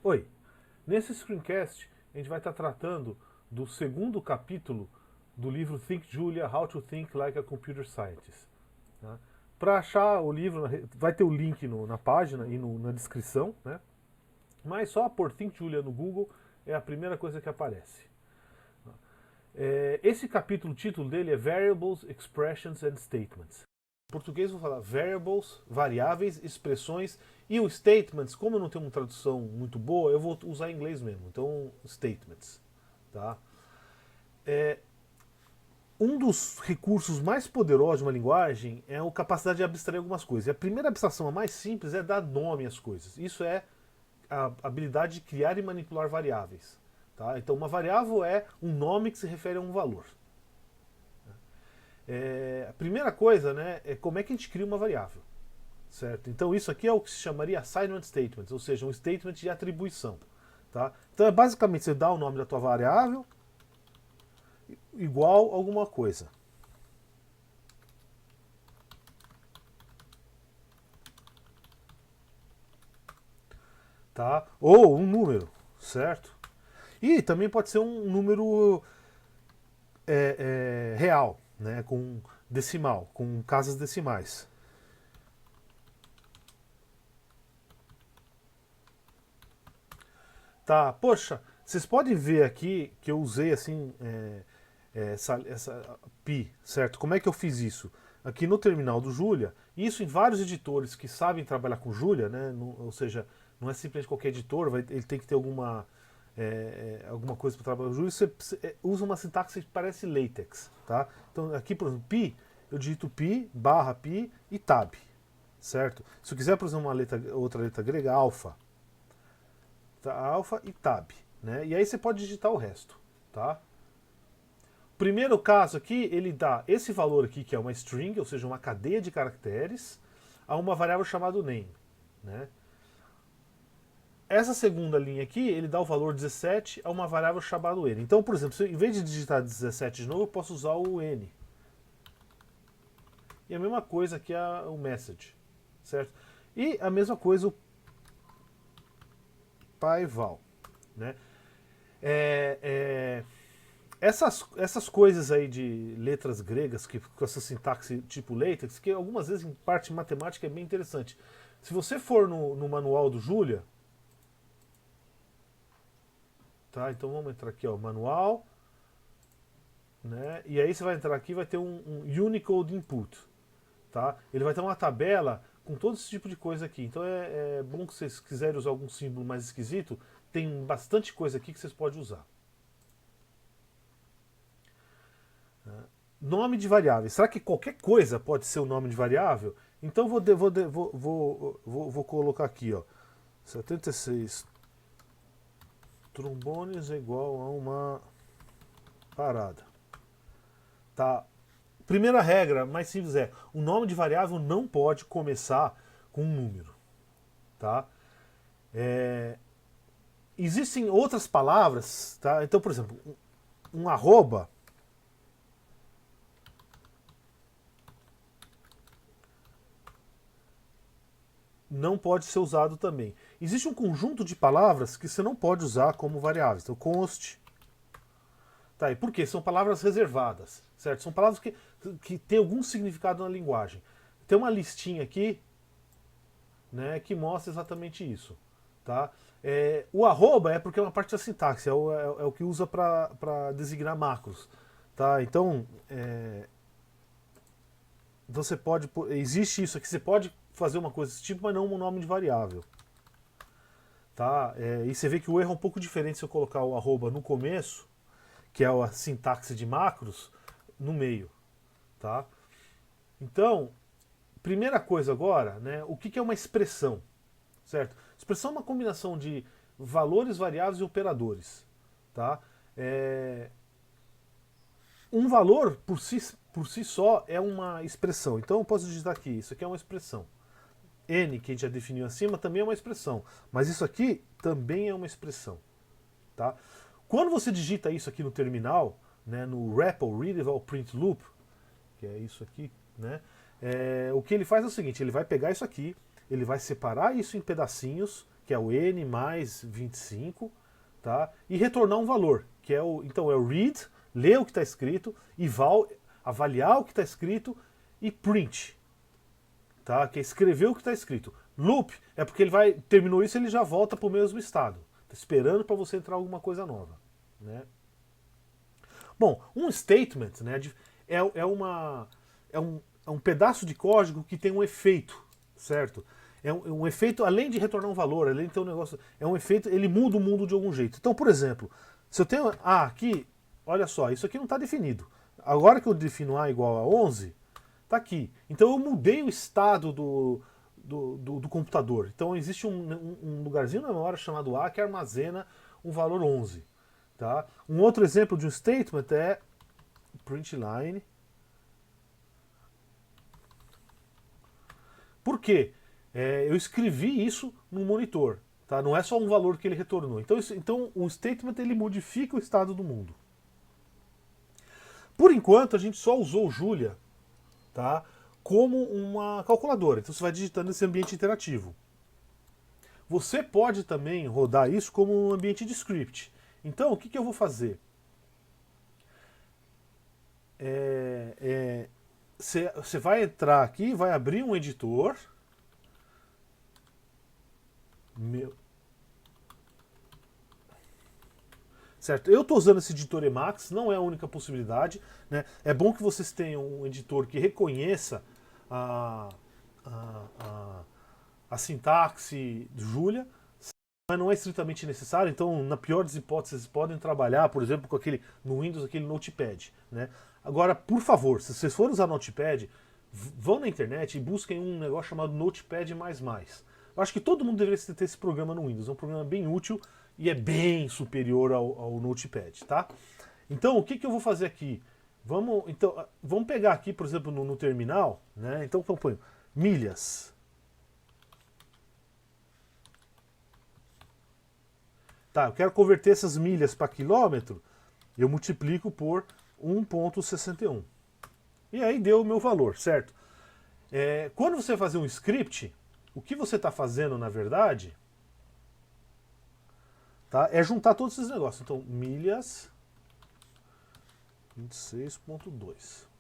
Oi, nesse screencast a gente vai estar tratando do segundo capítulo do livro Think Julia, How to Think Like a Computer Scientist. Tá? Para achar o livro, vai ter o link na página e na descrição, né? Mas só por Think Julia no Google é a primeira coisa que aparece. Esse capítulo, o título dele é Variables, Expressions and Statements. Em português vou falar variables, variáveis, expressões, e o statements, como eu não tenho uma tradução muito boa, eu vou usar em inglês mesmo. Então, statements. Tá? Um dos recursos mais poderosos de uma linguagem é a capacidade de abstrair algumas coisas. E a primeira abstração, a mais simples, é dar nome às coisas. Isso é a habilidade de criar e manipular variáveis. Tá? Então, uma variável é um nome que se refere a um valor. A primeira coisa, né, é como é que a gente cria uma variável. Certo? Então, isso aqui é o que se chamaria assignment statements, ou seja, um statement de atribuição. Tá? Então, é basicamente você dá o nome da tua variável igual a alguma coisa. Tá? Ou um número, certo? E também pode ser um número real, né? Com decimal, com casas decimais. Tá, poxa, vocês podem ver aqui que eu usei assim essa pi, certo? Como é que eu fiz isso? Aqui no terminal do Julia, isso em vários editores que sabem trabalhar com Julia, né? Ou seja, não é simplesmente qualquer editor, ele tem que ter alguma coisa para trabalhar com Julia. Você usa uma sintaxe que parece LaTeX, tá? Então aqui, por exemplo, pi, eu digito pi, barra pi e tab, certo? Se eu quiser, por exemplo, outra letra grega, alfa, tá? Alfa e tab, né? E aí você pode digitar o resto, tá? Primeiro caso aqui, ele dá esse valor aqui, que é uma string, ou seja, uma cadeia de caracteres, a uma variável chamada name. Né? Essa segunda linha aqui, ele dá o valor 17 a uma variável chamada n. Então, por exemplo, se em vez de digitar 17 de novo, eu posso usar o n. E a mesma coisa aqui é o message. Certo? E a mesma coisa o pyval. Né? É, é, essas coisas aí de letras gregas, com essa sintaxe tipo LaTeX, que algumas vezes em parte matemática é bem interessante. Se você for no manual do Julia, tá? Então vamos entrar aqui, ó, manual, né? E aí você vai entrar aqui, vai ter um Unicode Input, tá? Ele vai ter uma tabela com todo esse tipo de coisa aqui. Então é bom que vocês quiserem usar algum símbolo mais esquisito, tem bastante coisa aqui que vocês podem usar. Nome de variável. Será que qualquer coisa pode ser o nome de variável? Então vou colocar aqui, ó. 76 trombones é igual a uma parada. Tá? Primeira regra, mais simples é, o nome de variável não pode começar com um número. Tá? Existem outras palavras, tá? Então, por exemplo, um arroba não pode ser usado também. Existe um conjunto de palavras que você não pode usar como variáveis. Então, const. Tá, e por quê? São palavras reservadas, certo? São palavras que têm algum significado na linguagem. Tem uma listinha aqui, né, que mostra exatamente isso. Tá? O arroba é porque é uma parte da sintaxe, é o que usa para designar macros. Tá? Então, você pode. Existe isso aqui, você pode fazer uma coisa desse tipo, mas não um nome de variável. Tá? E você vê que o erro é um pouco diferente se eu colocar o arroba no começo, que é a sintaxe de macros, no meio. Tá? Então, primeira coisa agora, né, o que é uma expressão? Certo? Expressão é uma combinação de valores, variáveis e operadores. Tá? Um valor por si só é uma expressão. Então eu posso digitar aqui, isso aqui é uma expressão. N, que a gente já definiu acima, também é uma expressão. Mas isso aqui também é uma expressão. Tá? Quando você digita isso aqui no terminal, né, no REPL, Read Eval Print Loop, que é isso aqui, né, o que ele faz é o seguinte, ele vai pegar isso aqui, ele vai separar isso em pedacinhos, que é o n mais 25, tá? E retornar um valor, que é então é o read, ler o que está escrito, eval, avaliar o que está escrito, e print, tá? Que é escrever o que está escrito. Loop é porque ele terminou isso, ele já volta para o mesmo estado. Está esperando para você entrar alguma coisa nova, né? Bom, um statement, né, é um pedaço de código que tem um efeito, certo? É um efeito, além de retornar um valor, além de ter um negócio, é um efeito, ele muda o mundo de algum jeito. Então, por exemplo, se eu tenho A aqui, olha só, isso aqui não está definido. Agora que eu defino A igual a 11, está aqui. Então eu mudei o estado do computador. Então existe um lugarzinho na memória chamado A que armazena um valor 11. Tá? Um outro exemplo de um statement é println. Por quê? Eu escrevi isso no monitor. Tá? Não é só um valor que ele retornou. Então o statement ele modifica o estado do mundo. Por enquanto a gente só usou o Julia, tá, como uma calculadora. Então você vai digitando nesse ambiente interativo. Você pode também rodar isso como um ambiente de script. Então o que eu vou fazer? Você vai entrar aqui, vai abrir um editor. Certo? Eu estou usando esse editor Emacs, não é a única possibilidade. Né? É bom que vocês tenham um editor que reconheça a sintaxe Julia, mas não é estritamente necessário. Então, na pior das hipóteses, vocês podem trabalhar, por exemplo, com no Windows, aquele Notepad. Né? Agora, por favor, se vocês forem usar Notepad, vão na internet e busquem um negócio chamado Notepad++. Eu acho que todo mundo deveria ter esse programa no Windows. É um programa bem útil e é bem superior ao Notepad, tá? Então, o que eu vou fazer aqui? Vamos pegar aqui, por exemplo, no terminal, né? Então, eu ponho milhas. Tá, eu quero converter essas milhas para quilômetro, eu multiplico por 1,61. E aí deu o meu valor, certo? Quando você fazer um script, o que você está fazendo, na verdade, tá, é juntar todos esses negócios. Então, milhas 26,2.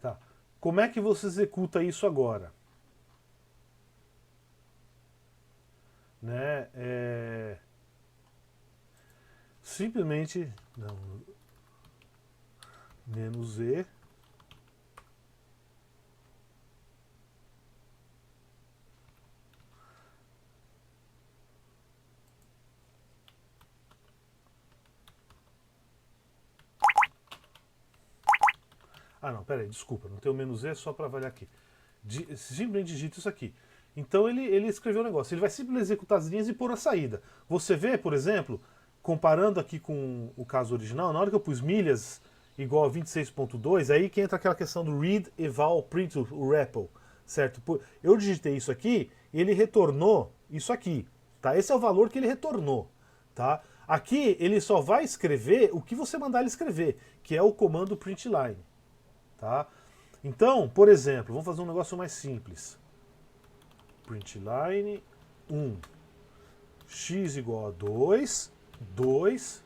Tá. Como é que você executa isso agora? Né? Simplesmente não, -e. Ah, não, peraí, desculpa, não tem o -e só para avaliar aqui. Simplesmente digita isso aqui. Então ele escreveu o negócio. Ele vai simplesmente executar as linhas e pôr a saída. Você vê, por exemplo, comparando aqui com o caso original, na hora que eu pus milhas igual a 26,2, aí que entra aquela questão do read, eval, print, o REPL, certo? Eu digitei isso aqui e ele retornou isso aqui, tá? Esse é o valor que ele retornou, tá? Aqui ele só vai escrever o que você mandar ele escrever, que é o comando println, tá? Então, por exemplo, vamos fazer um negócio mais simples. Println 1, x igual a 2, 2.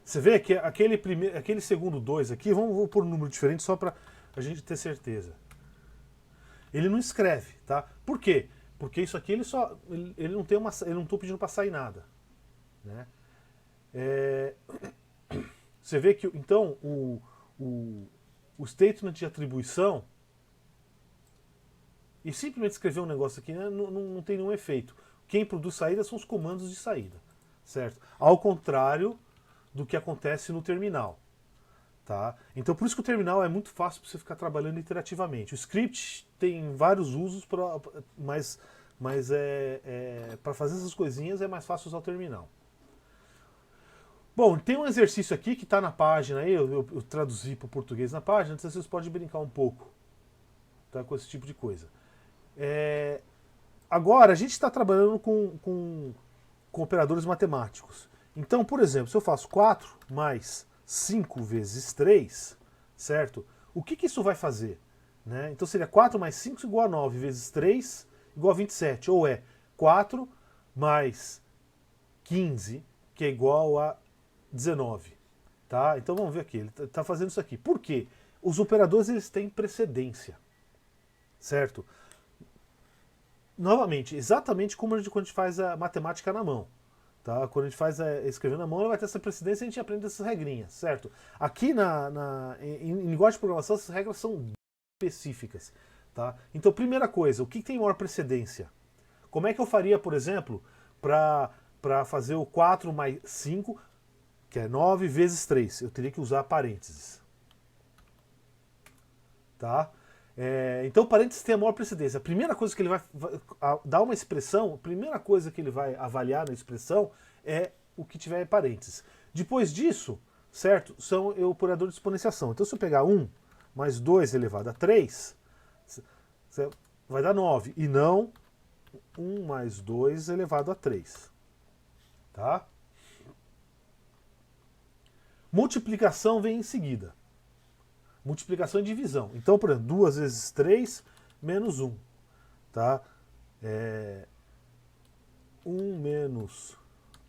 Você vê que aquele segundo 2 aqui, vou pôr um número diferente só para a gente ter certeza. Ele não escreve, tá? Por quê? Porque isso aqui ele não tem ele não estou pedindo para sair nada, né? Você vê que então o statement de atribuição e simplesmente escrever um negócio aqui, né, não tem nenhum efeito. Quem produz saída são os comandos de saída, certo? Ao contrário do que acontece no terminal. Tá? Então por isso que o terminal é muito fácil para você ficar trabalhando iterativamente. O script tem vários usos, mas para fazer essas coisinhas é mais fácil usar o terminal. Bom, tem um exercício aqui que está na página aí, eu traduzi para o português na página, então vocês podem brincar um pouco, tá, com esse tipo de coisa. Agora, a gente está trabalhando com operadores matemáticos. Então, por exemplo, se eu faço 4 mais 5 vezes 3, certo? O que isso vai fazer? Né? Então seria 4 mais 5 igual a 9 vezes 3 igual a 27. Ou é 4 mais 15, que é igual a 19. Tá? Então vamos ver aqui, ele está fazendo isso aqui. Por quê? Os operadores eles têm precedência. Certo? Novamente, exatamente como quando a gente faz a matemática na mão. Tá? Quando a gente faz escrevendo na mão, ela vai ter essa precedência e a gente aprende essas regrinhas, certo? Aqui em linguagem de programação, essas regras são específicas. Tá? Então, primeira coisa, o que tem maior precedência? Como é que eu faria, por exemplo, para fazer o 4 mais 5, que é 9 vezes 3? Eu teria que usar parênteses. Tá? Então, parênteses tem a maior precedência. A primeira coisa que ele vai dar uma expressão, a primeira coisa que ele vai avaliar na expressão é o que tiver em parênteses. Depois disso, certo, são operadores de exponenciação. Então, se eu pegar 1 mais 2 elevado a 3, vai dar 9, e não 1 mais 2 elevado a 3. Tá? Multiplicação vem em seguida. Multiplicação e divisão. Então, por exemplo, 2 vezes 3 menos 1. Tá? 1 menos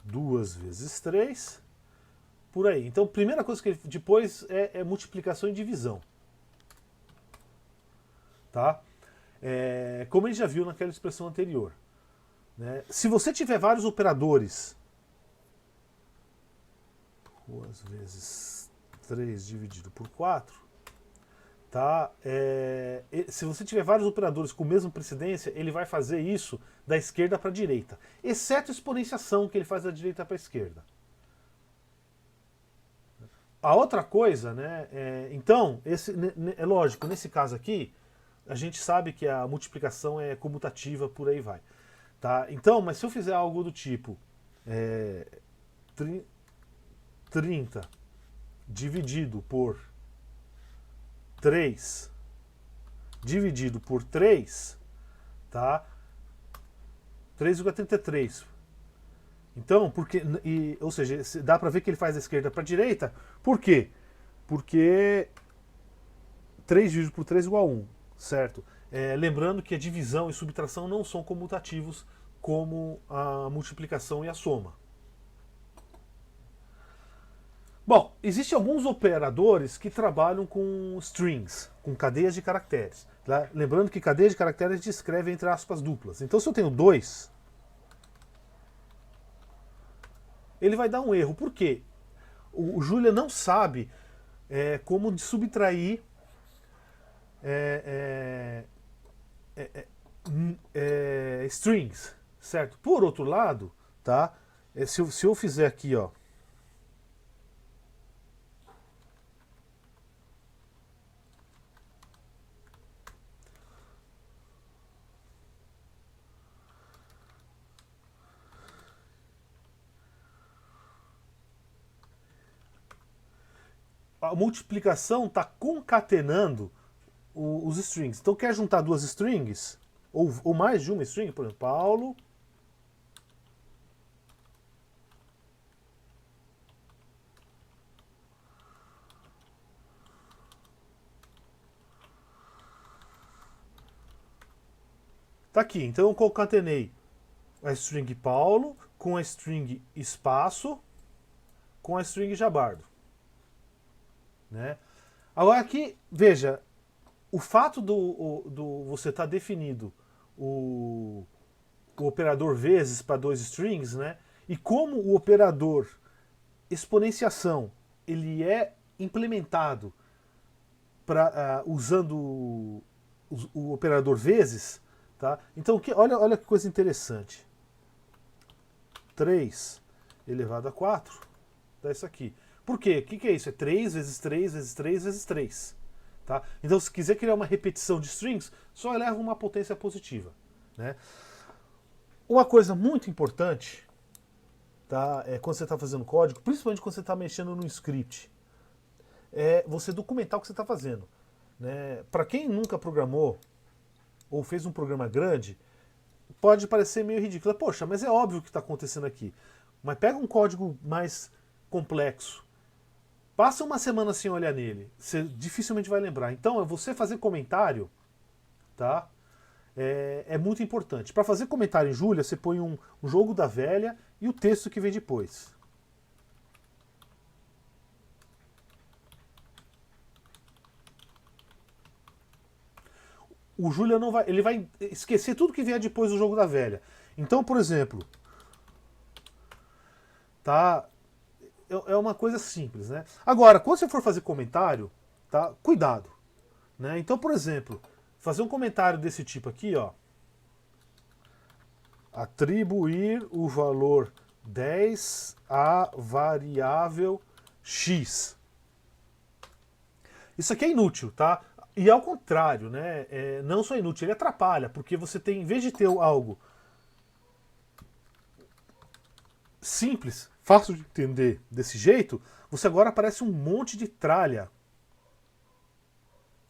2 vezes 3. Por aí. Então, a primeira coisa que ele depois é multiplicação e divisão. Tá? Como a gente já viu naquela expressão anterior. Né? Se você tiver vários operadores, 2 vezes 3 dividido por 4, tá? Se você tiver vários operadores com a mesma precedência, ele vai fazer isso da esquerda para a direita, exceto a exponenciação, que ele faz da direita para a esquerda. A outra coisa, né? Então, é lógico, nesse caso aqui, a gente sabe que a multiplicação é comutativa, por aí vai. Tá? Então, mas se eu fizer algo do tipo 30 dividido por 3 dividido por 3, tá? 3,33. Então, ou seja, dá para ver que ele faz da esquerda para a direita. Por quê? Porque 3 dividido por 3 é igual a 1, certo? Lembrando que a divisão e subtração não são comutativos como a multiplicação e a soma. Bom, existem alguns operadores que trabalham com strings, com cadeias de caracteres. Tá? Lembrando que cadeia de caracteres a gente escreve entre aspas duplas. Então, se eu tenho 2, ele vai dar um erro. Por quê? O Julia não sabe como subtrair strings, certo? Por outro lado, tá? Se eu fizer aqui, ó, a multiplicação está concatenando os strings. Então, quer juntar duas strings, ou mais de uma string, por exemplo, Paulo. Tá aqui, então eu concatenei a string Paulo com a string espaço com a string Jabardo. Né? Agora aqui, veja, o fato do você estar definido o operador vezes para dois strings, né? E como o operador exponenciação ele é implementado usando o operador vezes, tá? Então olha que coisa interessante. 3 elevado a 4 dá isso aqui. Por quê? O que é isso? É 3 vezes 3 vezes 3 vezes 3. Tá? Então, se quiser criar uma repetição de strings, só eleva uma potência positiva. Né? Uma coisa muito importante, tá, quando você está fazendo código, principalmente quando você está mexendo no script, é você documentar o que você está fazendo. Né? Para quem nunca programou ou fez um programa grande, pode parecer meio ridículo. Poxa, mas é óbvio o que está acontecendo aqui. Mas pega um código mais complexo, passa uma semana sem olhar nele, você dificilmente vai lembrar. Então, é você fazer comentário, tá? É muito importante. Para fazer comentário em Julia, você põe um jogo da velha e o texto que vem depois. O Julia não vai, ele vai esquecer tudo que vier depois do jogo da velha. Então, por exemplo, tá? É uma coisa simples, né? Agora, quando você for fazer comentário, tá? Cuidado, né? Então, por exemplo, fazer um comentário desse tipo aqui, ó. Atribuir o valor 10 à variável x. Isso aqui é inútil, tá? E ao contrário, né? Não só inútil, ele atrapalha, porque você tem, em vez de ter algo simples, fácil de entender desse jeito, você agora aparece um monte de tralha,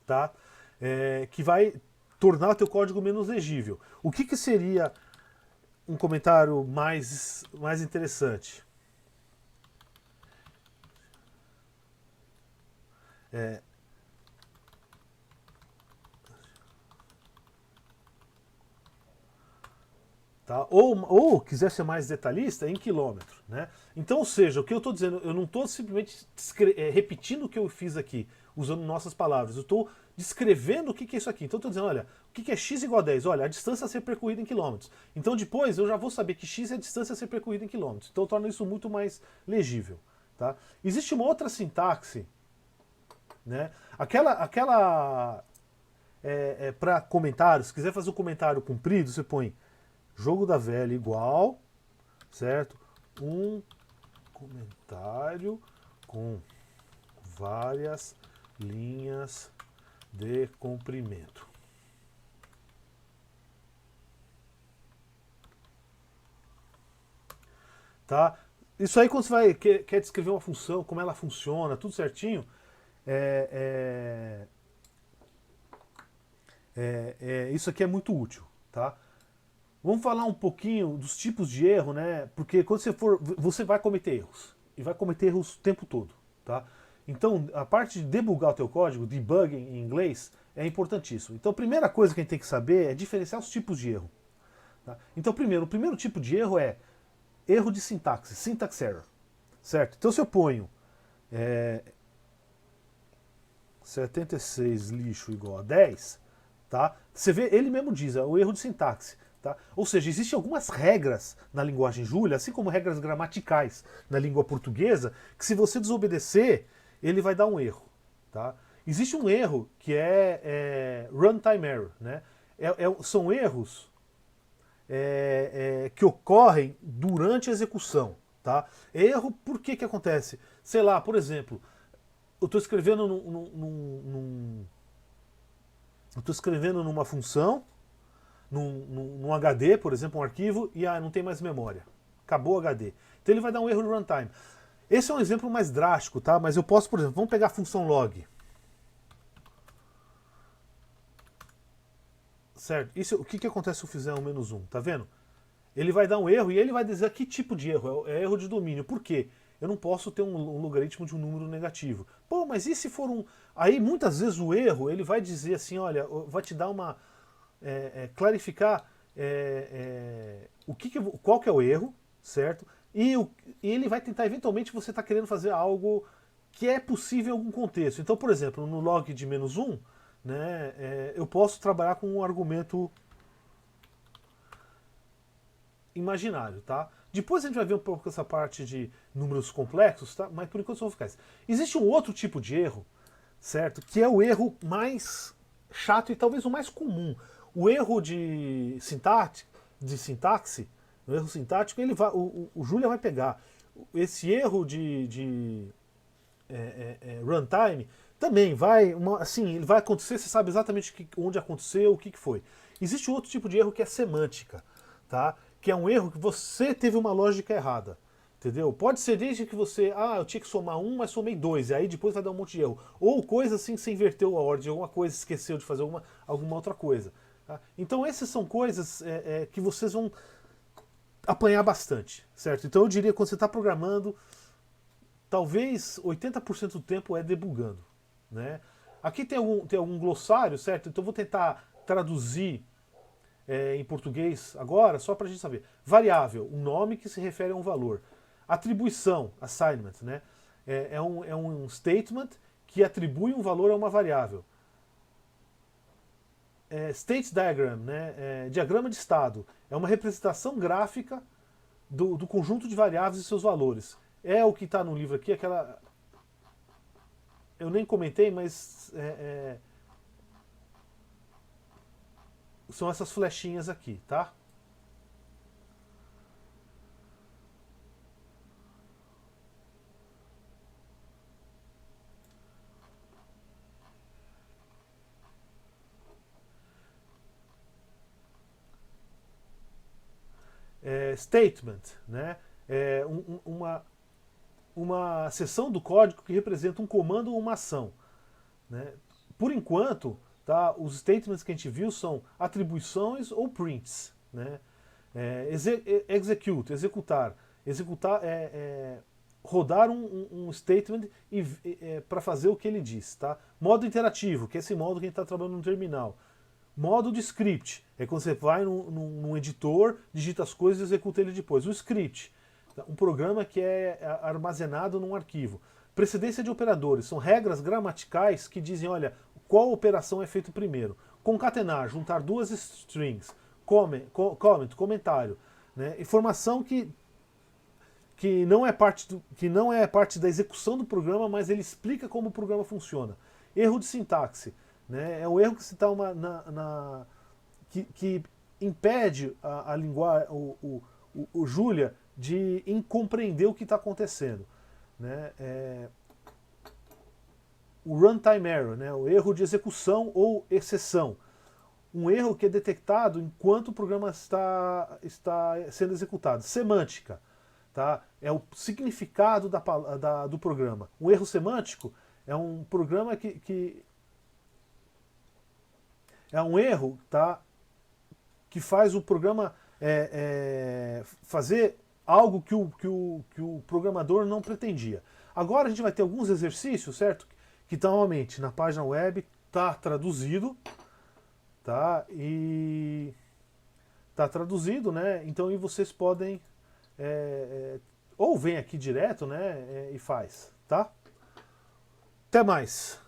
tá? Que vai tornar o teu código menos legível. O que seria um comentário mais interessante? Tá? Ou quiser ser mais detalhista, em quilômetro. Né? Então, ou seja, o que eu estou dizendo, eu não estou simplesmente repetindo o que eu fiz aqui, usando nossas palavras, eu estou descrevendo o que é isso aqui. Então eu estou dizendo, olha, o que é x igual a 10? Olha, a distância a ser percorrida em quilômetros. Então depois eu já vou saber que x é a distância a ser percorrida em quilômetros. Então eu torno isso muito mais legível. Tá? Existe uma outra sintaxe, né? Aquela para comentários, se quiser fazer um comentário comprido, você põe jogo da velha igual, certo? Um comentário com várias linhas de comprimento. Tá? Isso aí quando você quer descrever uma função, como ela funciona, tudo certinho, isso aqui é muito útil, tá? Vamos falar um pouquinho dos tipos de erro, né? Porque quando você vai cometer erros. E vai cometer erros o tempo todo, tá? Então, a parte de debugar o teu código, debugging em inglês, é importantíssimo. Então, a primeira coisa que a gente tem que saber é diferenciar os tipos de erro. Tá? Então, o primeiro tipo de erro é erro de sintaxe, syntax error. Certo? Então, se eu ponho 76 lixo igual a 10, tá? Você vê, ele mesmo diz, é o erro de sintaxe. Tá? Ou seja, existem algumas regras na linguagem Julia, assim como regras gramaticais na língua portuguesa, que se você desobedecer, ele vai dar um erro. Tá? Existe um erro que é runtime error. Né? São erros que ocorrem durante a execução. Tá? Erro, por que acontece? Sei lá, por exemplo, eu estou escrevendo numa função, num HD, por exemplo, um arquivo, e não tem mais memória. Acabou o HD. Então ele vai dar um erro de runtime. Esse é um exemplo mais drástico, tá? Mas eu posso, por exemplo, vamos pegar a função log. Certo? O que acontece se eu fizer um menos 1? Tá vendo? Ele vai dar um erro e ele vai dizer que tipo de erro. É erro de domínio. Por quê? Eu não posso ter um logaritmo de um número negativo. Pô, mas e se for um... Aí muitas vezes o erro, ele vai dizer assim, olha, vai te dar uma... clarificar qual que é o erro, certo? E ele vai tentar, eventualmente, você está querendo fazer algo que é possível em algum contexto. Então, por exemplo, no log de menos 1, né, eu posso trabalhar com um argumento imaginário, tá? Depois a gente vai ver um pouco essa parte de números complexos, tá? Mas por enquanto só vou ficar. Existe um outro tipo de erro, certo? Que é o erro mais chato e talvez o mais comum. O erro de sintaxe, o erro sintático, o Julia vai pegar esse erro de runtime, também vai, assim, ele vai acontecer, você sabe exatamente onde aconteceu, o que foi. Existe outro tipo de erro que é semântica, tá? Que é um erro que você teve uma lógica errada. Entendeu? Pode ser desde que você, eu tinha que somar um, mas somei dois, e aí depois vai dar um monte de erro. Ou coisa assim, você inverteu a ordem de alguma coisa, esqueceu de fazer alguma outra coisa. Tá? Então essas são coisas que vocês vão apanhar bastante, certo? Então eu diria que quando você está programando, talvez 80% do tempo é debugando, né? Aqui tem algum glossário, certo? Então eu vou tentar traduzir em português agora, só para a gente saber. Variável, um nome que se refere a um valor. Atribuição, assignment, né? É um statement que atribui um valor a uma variável. State diagram, né? Diagrama de estado, é uma representação gráfica do conjunto de variáveis e seus valores. É o que está no livro aqui, aquela... Eu nem comentei, mas são essas flechinhas aqui, tá? Statement, né? Uma seção do código que representa um comando ou uma ação, né? Por enquanto, tá, os statements que a gente viu são atribuições ou prints, né? Execute, executar rodar um statement para fazer o que ele diz, tá? Modo interativo, que é esse modo que a gente está trabalhando no terminal. Modo de script, é quando você vai num editor, digita as coisas e executa ele depois. O script, um programa que é armazenado num arquivo. Precedência de operadores, são regras gramaticais que dizem, olha, qual operação é feita primeiro. Concatenar, juntar duas strings. Comment, comentário. Né? Informação que não é parte da execução do programa, mas ele explica como o programa funciona. Erro de sintaxe. Né? É um erro que se está que impede a linguagem, o Julia de compreender o que está acontecendo. Né? O runtime error, né? O erro de execução ou exceção. Um erro que é detectado enquanto o programa está sendo executado. Semântica. Tá? É o significado do programa. Um erro semântico é um programa que é um erro, tá, que faz o programa fazer algo que o programador não pretendia. Agora a gente vai ter alguns exercícios, certo? Que estão normalmente na página web, está traduzido, tá? E está traduzido, né? Então aí vocês podem ou vem aqui direto, né? E faz, tá? Até mais.